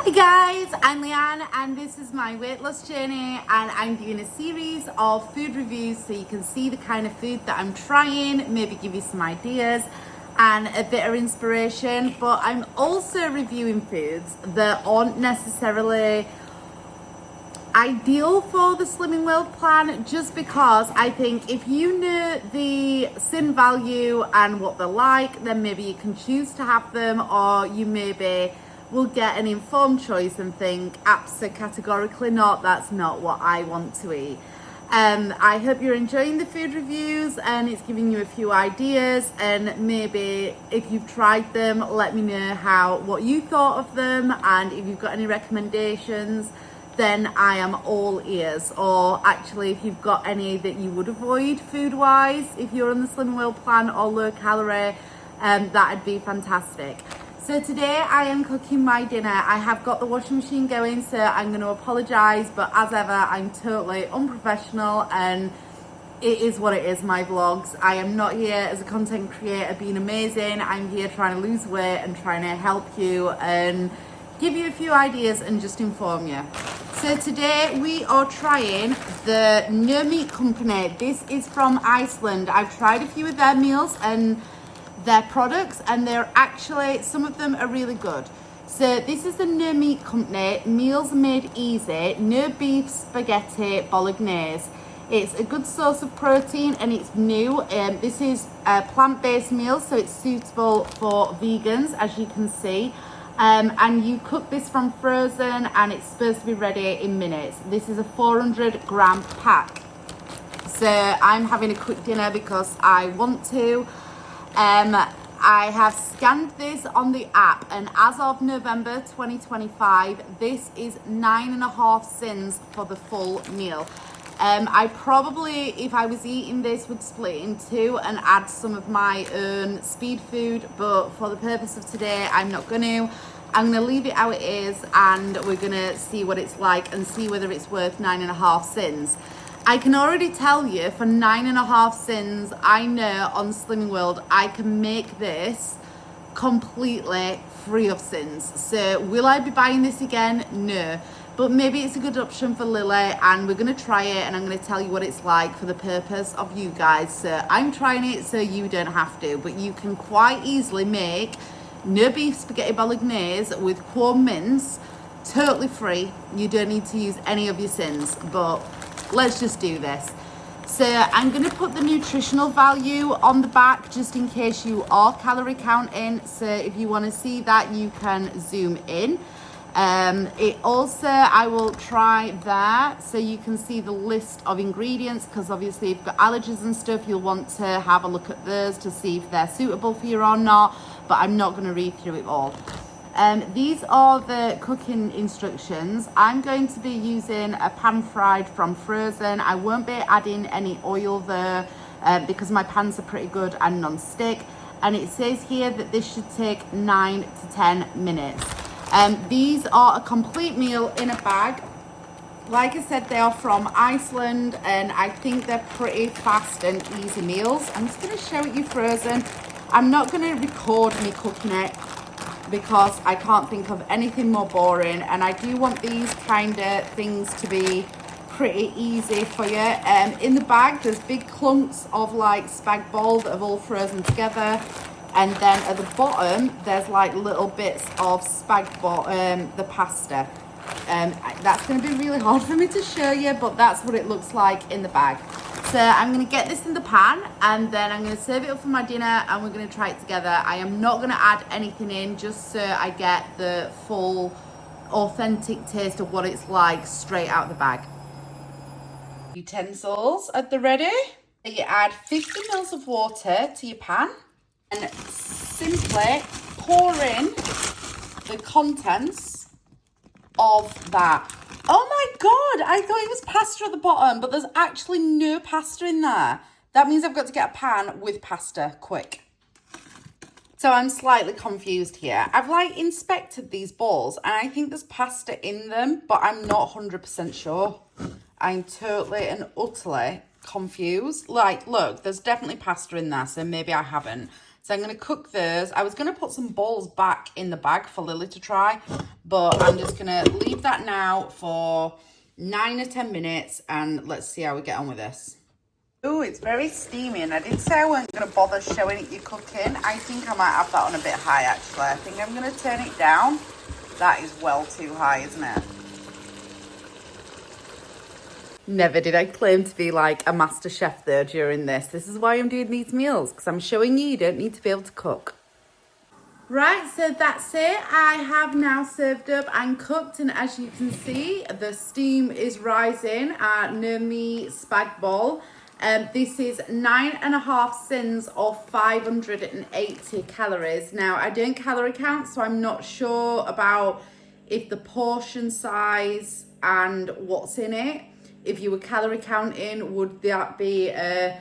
Hi guys, I'm Leanne and this is my weight loss journey, and I'm doing a series of food reviews so you can see the kind of food that I'm trying, maybe give you some ideas and a bit of inspiration. But I'm also reviewing foods that aren't necessarily ideal for the Slimming World plan, just because I think if you know the sin value and what they're like, then maybe you can choose to have them, or you maybe will get an informed choice and think, absolutely categorically not, that's not what I want to eat. I hope you're enjoying the food reviews and it's giving you a few ideas, and maybe if you've tried them, let me know what you thought of them, and if you've got any recommendations, then I am all ears. Or actually, if you've got any that you would avoid food-wise, if you're on the Slimming World plan or low calorie, that'd be fantastic. So today I am cooking my dinner. I have got the washing machine going, so I'm going to apologise, but as ever, I'm totally unprofessional and it is what it is, my vlogs. I am not here as a content creator being amazing. I'm here trying to lose weight and trying to help you and give you a few ideas and just inform you. So today we are trying the No Meat Company. This is from Iceland. I've tried a few of their meals and their products, and they're actually, some of them are really good. So this is the No Meat Company, meals made easy, no beef spaghetti bolognese. It's a good source of protein and it's new. This is a plant-based meal, so it's suitable for vegans, as you can see. And you cook this from frozen and it's supposed to be ready in minutes. This is a 400-gram pack. So I'm having a quick dinner because I want to. I have scanned this on the app, and as of November 2025, this is 9.5 sins for the full meal. I probably, if I was eating this, would split in two and add some of my own speed food, but for the purpose of today, I'm not going to. I'm going to leave it how it is, and we're going to see what it's like and see whether it's worth 9.5 sins. I can already tell you, for 9.5 sins, I know on Slimming World, I can make this completely free of sins. So will I be buying this again? No. But maybe it's a good option for Lily, and we're going to try it, and I'm going to tell you what it's like for the purpose of you guys. So I'm trying it so you don't have to, but you can quite easily make no beef spaghetti bolognese with corn mince, totally free. You don't need to use any of your sins, but let's just do this. So I'm going to put the nutritional value on the back just in case you are calorie counting. So if you want to see that, you can zoom in. It also, I will try that so you can see the list of ingredients, because obviously if you've got allergies and stuff, you'll want to have a look at those to see if they're suitable for you or not, but I'm not going to read through it all. These are the cooking instructions. I'm going to be using a pan fried from frozen. I won't be adding any oil there because my pans are pretty good and non-stick. And it says here that this should take 9 to 10 minutes. These are a complete meal in a bag. Like I said, they are from Iceland, and I think they're pretty fast and easy meals. I'm just going to show you frozen. I'm not going to record me cooking it because I can't think of anything more boring, and I do want these kind of things to be pretty easy for you. In the bag there's big clumps of like spag bol that have all frozen together, and then at the bottom there's like little bits of spag bol, the pasta. That's going to be really hard for me to show you, but that's what it looks like in the bag. So I'm going to get this in the pan, and then I'm going to serve it up for my dinner, and we're going to try it together. I am not going to add anything in, just so I get the full authentic taste of what it's like straight out of the bag. Utensils at the ready. You add 50 mils of water to your pan and simply pour in the contents of that. Oh my god, I thought it was pasta at the bottom, but there's actually no pasta in there. That means I've got to get a pan with pasta quick. So I'm slightly confused here. I've like inspected these balls and I think there's pasta in them, but I'm not 100% sure. I'm totally and utterly confused. Like, look, there's definitely pasta in there, so maybe I haven't. So I'm going to cook those. I was going to put some balls back in the bag for Lily to try, but I'm just going to leave that now for 9 or 10 minutes and let's see how we get on with this. Oh, it's very steamy, and I did say I weren't going to bother showing it you cooking. I think I might have that on a bit high, actually. I think I'm going to turn it down. That is well too high, isn't it? Never did I claim to be like a master chef though during this. This is why I'm doing these meals, because I'm showing you don't need to be able to cook. Right, so that's it. I have now served up and cooked, and as you can see, the steam is rising. No me spag bol. This is 9.5 sins or 580 calories. Now, I don't calorie count, so I'm not sure about if the portion size and what's in it. If you were calorie counting, would that be a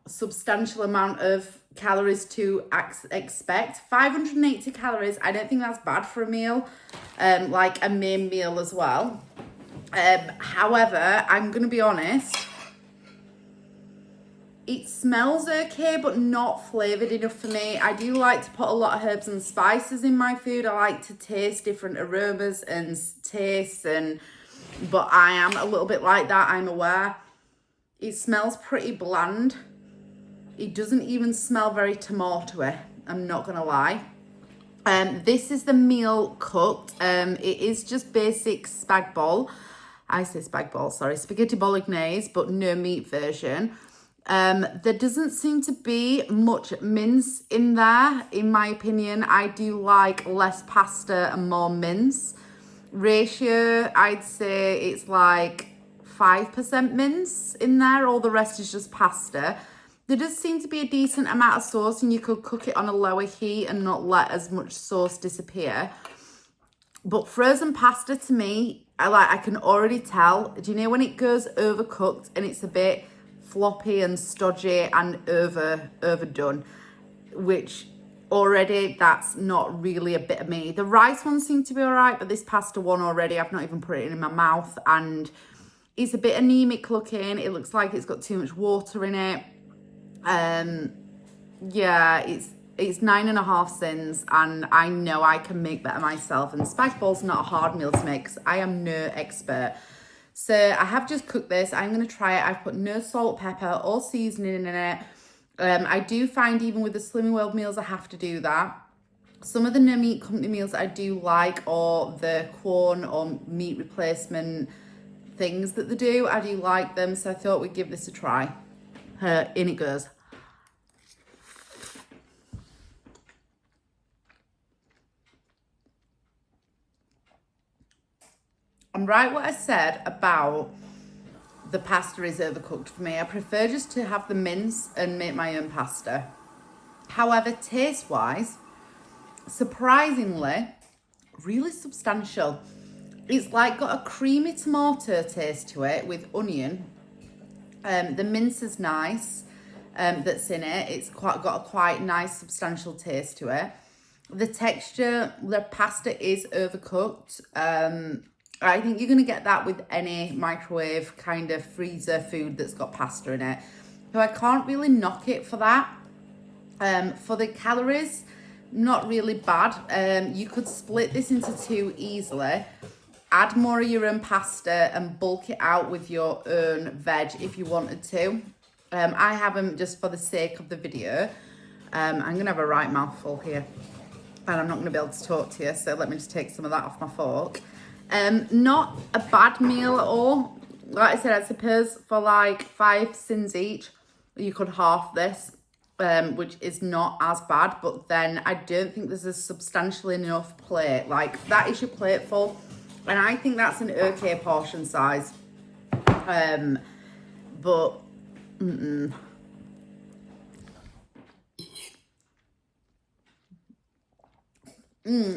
substantial amount of calories to expect? 580 calories, I don't think that's bad for a meal, like a main meal as well. However, I'm going to be honest, it smells okay, but not flavoured enough for me. I do like to put a lot of herbs and spices in my food. I like to taste different aromas and tastes, but I am a little bit like that, I'm aware. It smells pretty bland. It doesn't even smell very tomatoey, I'm not going to lie. This is the meal cooked. It is just basic spag bol. I say spag bol, sorry, spaghetti bolognese, but no meat version. There doesn't seem to be much mince in there, in my opinion. I do like less pasta and more mince. Ratio, I'd say it's like 5% mince in there. All the rest is just pasta. There does seem to be a decent amount of sauce, and you could cook it on a lower heat and not let as much sauce disappear. But frozen pasta, to me, I can already tell. Do you know when it goes overcooked and it's a bit floppy and stodgy and overdone, which already that's not really a bit of me. The rice one seemed to be all right, but this pasta one already, I've not even put it in my mouth, and it's a bit anemic looking. It looks like it's got too much water in it. Yeah, it's 9.5 sins, and I know I can make better myself, and spag bol's not a hard meal to make because I am no expert. So I have just cooked this. I'm going to try it. I've put no salt, pepper or seasoning in it. I do find even with the Slimming World meals, I have to do that. Some of the no meat company meals I do like, or the corn or meat replacement things that they do, I do like them. So I thought we'd give this a try. In it goes. I'm right what I said about the pasta is overcooked for me. I prefer just to have the mince and make my own pasta. However, taste-wise, surprisingly, really substantial. It's like got a creamy tomato taste to it with onion. The mince is nice that's in it. It's got a quite nice substantial taste to it. The texture, the pasta is overcooked. I think you're going to get that with any microwave kind of freezer food that's got pasta in it. So I can't really knock it for that. For the calories, not really bad. You could split this into two easily. Add more of your own pasta and bulk it out with your own veg if you wanted to. I haven't, just for the sake of the video. I'm going to have a right mouthful here. And I'm not going to be able to talk to you, so let me just take some of that off my fork. Not a bad meal at all. Like I said, I suppose for like 5 sins each, you could half this, which is not as bad. But then I don't think there's a substantial enough plate. Like, that is your plate full. And I think that's an okay portion size. But,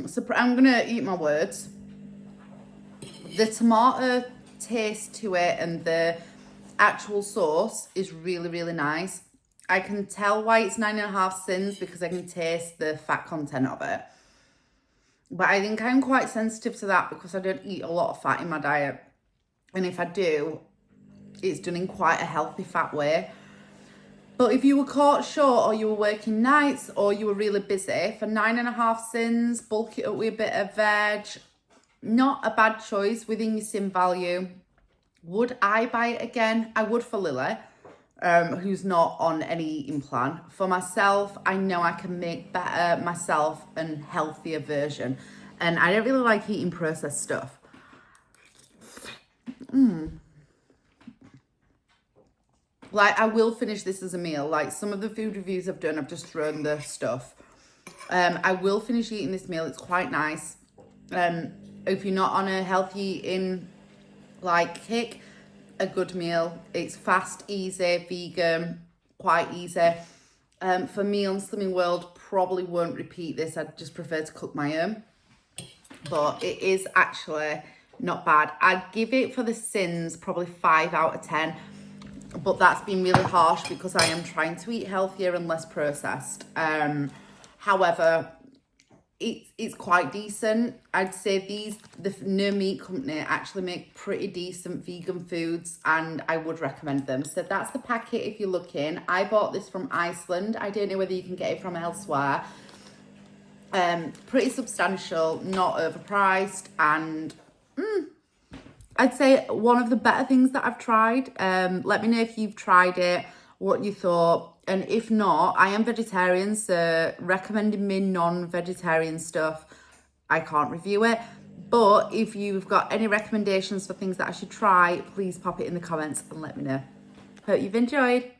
so I'm going to eat my words. The tomato taste to it and the actual sauce is really, really nice. I can tell why it's 9.5 sins because I can taste the fat content of it. But I think I'm quite sensitive to that because I don't eat a lot of fat in my diet. And if I do, it's done in quite a healthy fat way. But if you were caught short or you were working nights or you were really busy, for 9.5 sins, bulk it up with a bit of veg. Not a bad choice within your sin value. Would I buy it again? I would for Lily, who's not on any eating plan. For myself, I know I can make better myself and healthier version. And I don't really like eating processed stuff. Like, I will finish this as a meal. Like, some of the food reviews I've done, I've just thrown the stuff. I will finish eating this meal. It's quite nice. If you're not on a healthy eating, like, kick, a good meal. It's fast, easy, vegan, quite easy. For me on Slimming World, probably won't repeat this. I'd just prefer to cook my own. But it is actually not bad. I'd give it for the sins probably 5 out of 10. But that's been really harsh because I am trying to eat healthier and less processed. However, it's quite decent. I'd say the No Meat Company actually make pretty decent vegan foods, and I would recommend them. So that's the packet if you're looking. I bought this from Iceland. I don't know whether you can get it from elsewhere. Pretty substantial, not overpriced, and I'd say one of the better things that I've tried. Let me know if you've tried it, what you thought. And if not, I am vegetarian, so recommending me non-vegetarian stuff, I can't review it. But if you've got any recommendations for things that I should try, please pop it in the comments and let me know. Hope you've enjoyed.